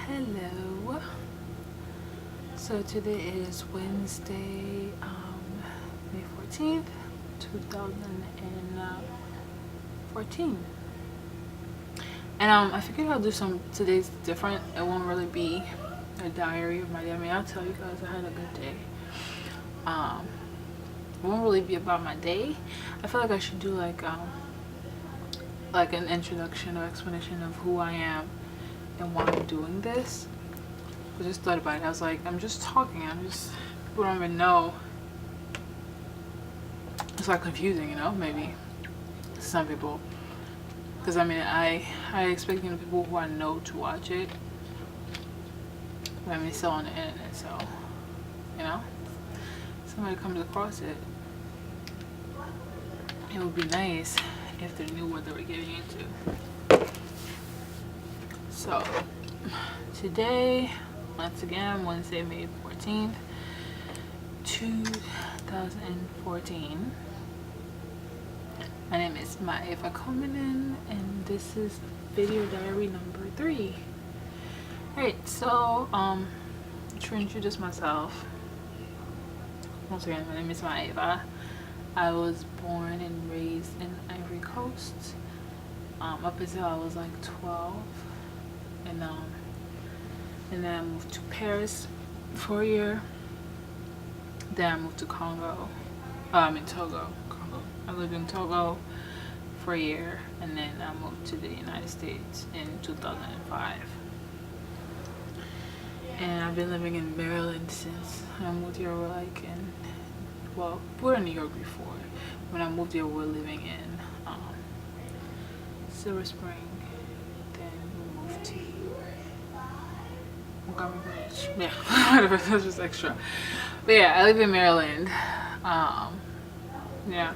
Hello. So today is Wednesday, May 14th, 2014. And I figured I'll do some today's different. It won't really be a diary of my day. I mean, I'll tell you guys I had a good day. It won't really be about my day. I feel like I should do like an introduction or explanation of who I am and why I'm doing this. I just thought about it. I was like, I'm just talking. People don't even know. It's like confusing, maybe to some people. Because I mean, I expect people who I know to watch it. But I mean, it's still on the internet, so somebody comes across it. It would be nice if they knew what they were getting into. So today, once again, Wednesday, May 14th, 2014. My name is Maeva Kominen, and this is video diary number 3. Alright, so to introduce myself, once again, my name is Maeva. I was born and raised in Ivory Coast up until I was like 12, and then I moved to Paris for a year. Then I moved to Togo. I lived in Togo for a year, and then I moved to the United States in 2005. And I've been living in Maryland since I moved here. We were in New York before. When I moved here, we were living in Silver Spring. Then we moved to Montgomery Village. Yeah, whatever. That's just extra. But yeah, I live in Maryland. Yeah.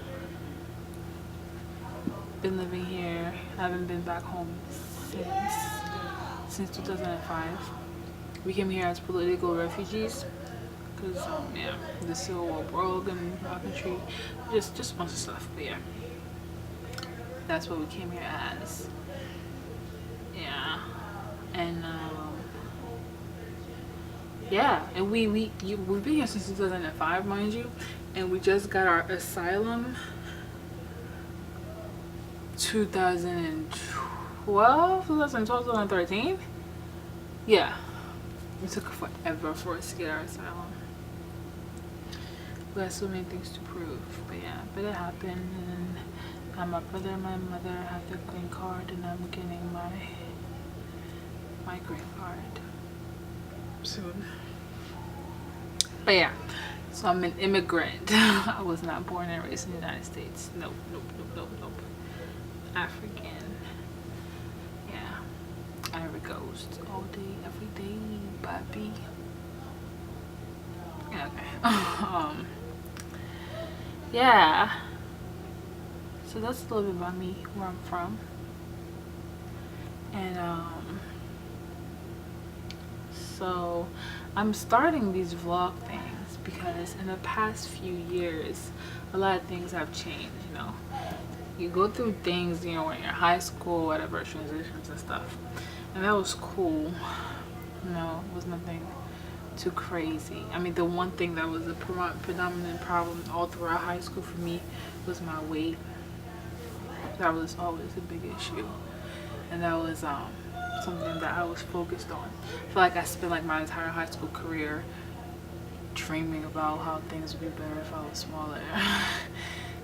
Been living here. I haven't been back home since 2005. We came here as political refugees because the Civil War broke and our country, just a bunch of stuff. But yeah, that's what we came here as. Yeah, and and we've been here since 2005, mind you, and we just got our asylum 2013. Yeah, it took forever for us to get our asylum. We had so many things to prove, but it happened. And my brother and my mother have their green card, and I'm getting my green card soon. But yeah, so I'm an immigrant. I was not born and raised in the United States. Nope. African. Yeah. Ivory Coast all day, every day, baby. Yeah, okay. Yeah. So that's a little bit about me, where I'm from. And so I'm starting these vlog things because in the past few years a lot of things have changed. You go through things, when you're in high school, whatever, transitions and stuff, and that was cool. It was nothing too crazy. I mean, the one thing that was a predominant problem all throughout high school for me was my weight. That was always a big issue, and that was something that I was focused on. I feel like I spent like my entire high school career dreaming about how things would be better if I was smaller.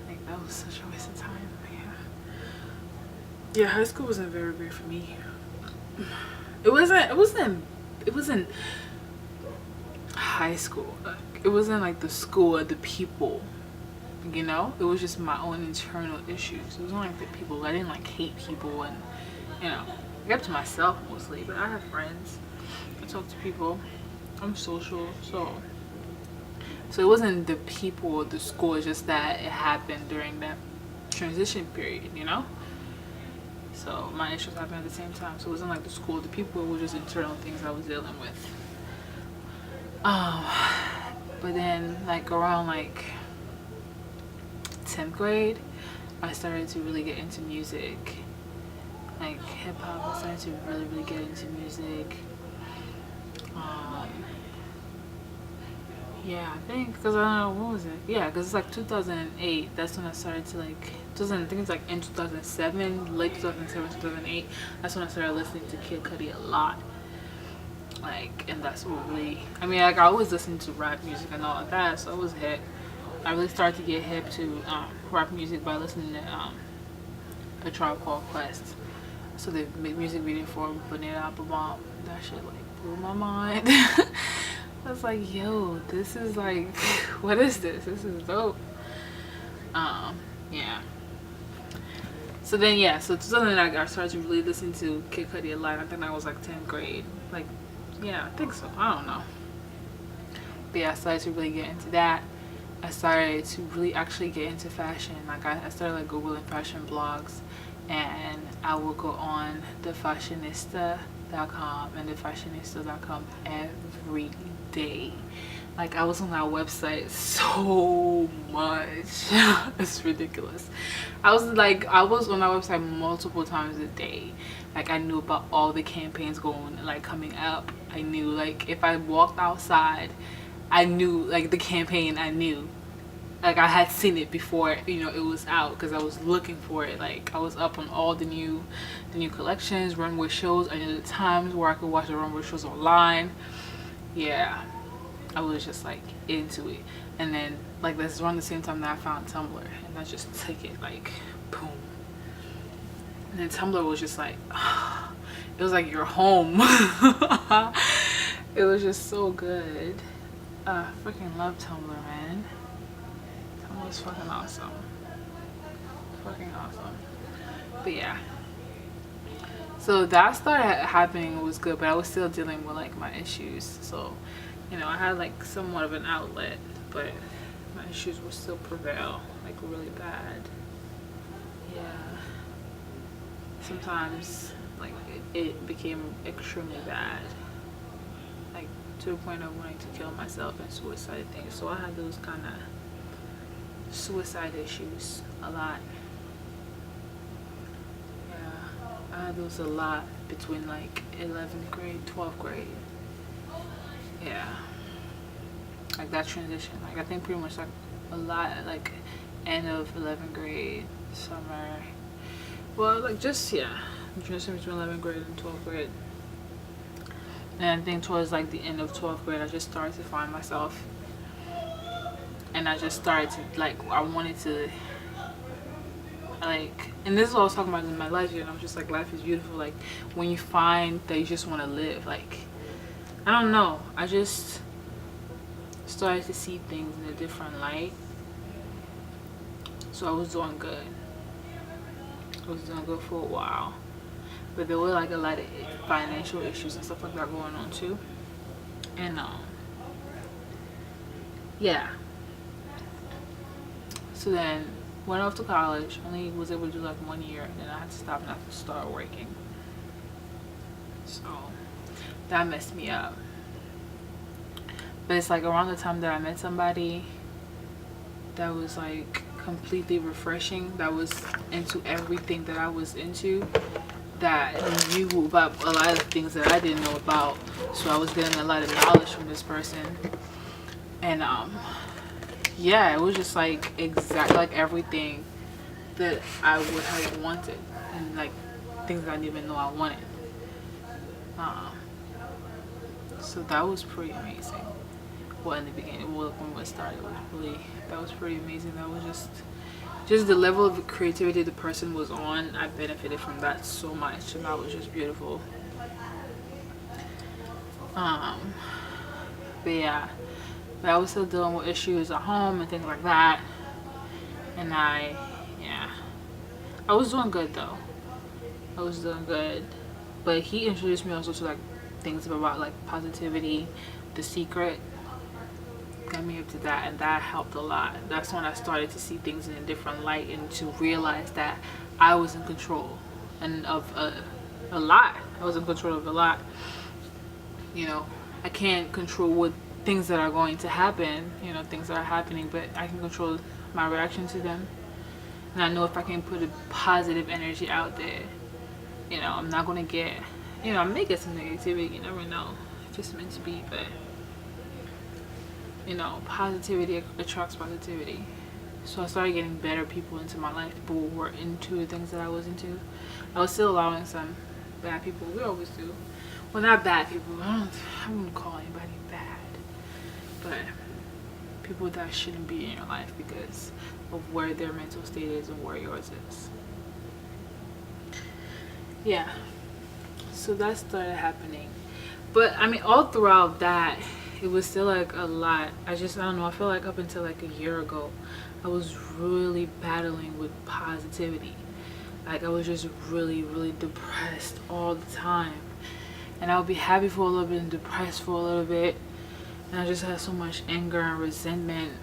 Like, that was such a waste of time. Yeah, high school wasn't very great for me. It wasn't high school. It wasn't like the school or the people. It was just my own internal issues. It wasn't like the people. I didn't like hate people, and I kept to myself mostly. But I have friends. I talk to people. I'm social, so it wasn't the people or the school. It's just that it happened during that transition period. So my issues happened at the same time. So it wasn't like the school, the people. It was just internal things I was dealing with. But then like around like 10th grade, I started to really get into music, like hip hop. I started to really get into music, Um, yeah, I think because I don't know what was it. Yeah, because it's like 2008. That's when I started to like. 2000, I think it's like in 2007, late 2007, 2008. That's when I started listening to Kid Cudi a lot. Like, and that's what really. I mean, like I always listened to rap music and all of that, so I was hip. I really started to get hip to rap music by listening to A Tribe Called Quest. So they made music video for Banana Applebomb. That shit like blew my mind. I was like, yo, this is like, what is this? This is dope. Yeah. So then, yeah, so 2009 I started to really listen to Kid Cudi a lot. I think I was like 10th grade. Like, yeah, I think so. I don't know. But yeah, I started to really get into that. I started to really actually get into fashion. Like, I started like Googling fashion blogs, and I would go on the fashionista.com and the fashionista.com every day. Like, I was on that website so much. It's ridiculous. I was on that website multiple times a day. Like, I knew about all the campaigns going, like, coming up. I knew, like, if I walked outside, I knew, like, the campaign. I knew, like, I had seen it before, you know, it was out, because I was looking for it. Like, I was up on all the new collections, runway shows. I knew the times where I could watch the runway shows online. Yeah, I was just like into it. And then, like, that's around the same time that I found Tumblr, and I just took it, like, boom. And then Tumblr was just like, it was like your home. It was just so good. I freaking love Tumblr, man. Tumblr was fucking awesome. Fucking awesome. But yeah. So that started happening, was good, but I was still dealing with like my issues. So, you know, I had like somewhat of an outlet, but my issues would still prevail, like really bad. Yeah. Sometimes like it became extremely bad. Like to the point of wanting to kill myself and suicide things. So I had those kind of suicide issues a lot. Yeah, I had those a lot between like 11th grade, 12th grade. Yeah, like that transition. Like I think pretty much like a lot like end of 11th grade, summer. Well, like just yeah, the transition between 11th grade and 12th grade. And I think towards like the end of 12th grade, I just started to find myself, and I just started to like, I wanted to like, and this is what I was talking about in my life year, and I was just like, life is beautiful. Like when you find that you just want to live, like I don't know, I just started to see things in a different light. So I was doing good. I was doing good for a while. But there were like a lot of financial issues and stuff like that going on too. And yeah. So then went off to college, only was able to do like 1 year, and then I had to stop and I had to start working. So that messed me up. But it's like around the time that I met somebody that was like completely refreshing, that was into everything that I was into, that knew about a lot of things that I didn't know about. So I was getting a lot of knowledge from this person, and yeah, it was just like exactly like everything that I would have wanted, and like things that I didn't even know I wanted. So that was pretty amazing. Well, in the beginning, well, when it started, it was really, that was pretty amazing. That was just the level of creativity the person was on. I benefited from that so much, and that was just beautiful. But yeah, but I was still dealing with issues at home and things like that, and I was doing good though. I was doing good, but he introduced me also to like things about like positivity, The Secret. Got me up to that, and that helped a lot. That's when I started to see things in a different light, and to realize that I was in control and of a lot. I was in control of a lot. You know, I can't control what things that are going to happen, you know, things that are happening, but I can control my reaction to them. And I know if I can put a positive energy out there, you know, I'm not going to get, you know, I may get some negativity, you never know. just meant to be. But you know, positivity attracts positivity. So I started getting better people into my life, people who were into the things that I was into. I was still allowing some bad people. We always do. Well, not bad people. I wouldn't call anybody bad, but people that shouldn't be in your life because of where their mental state is and where yours is. Yeah. So that started happening. But I mean, all throughout that, it was still like a lot. I don't know, I feel like up until like a year ago, I was really battling with positivity. Like I was just really, really depressed all the time. And I would be happy for a little bit and depressed for a little bit. And I just had so much anger and resentment.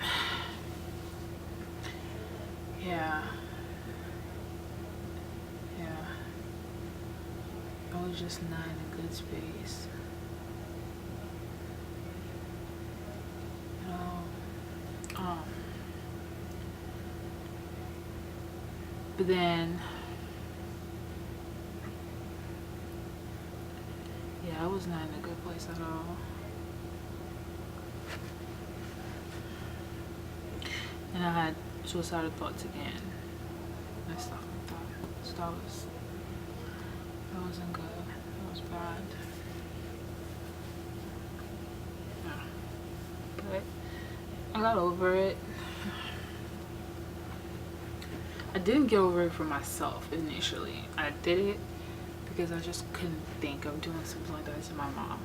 Yeah. Yeah. I was just not in a good space. But then, yeah, I was not in a good place at all. And I had suicidal thoughts again and stuff like that. So that wasn't good. That was bad. Yeah. But I got over it. I didn't get over it for myself initially. I did it because I just couldn't think of doing something like that to my mom.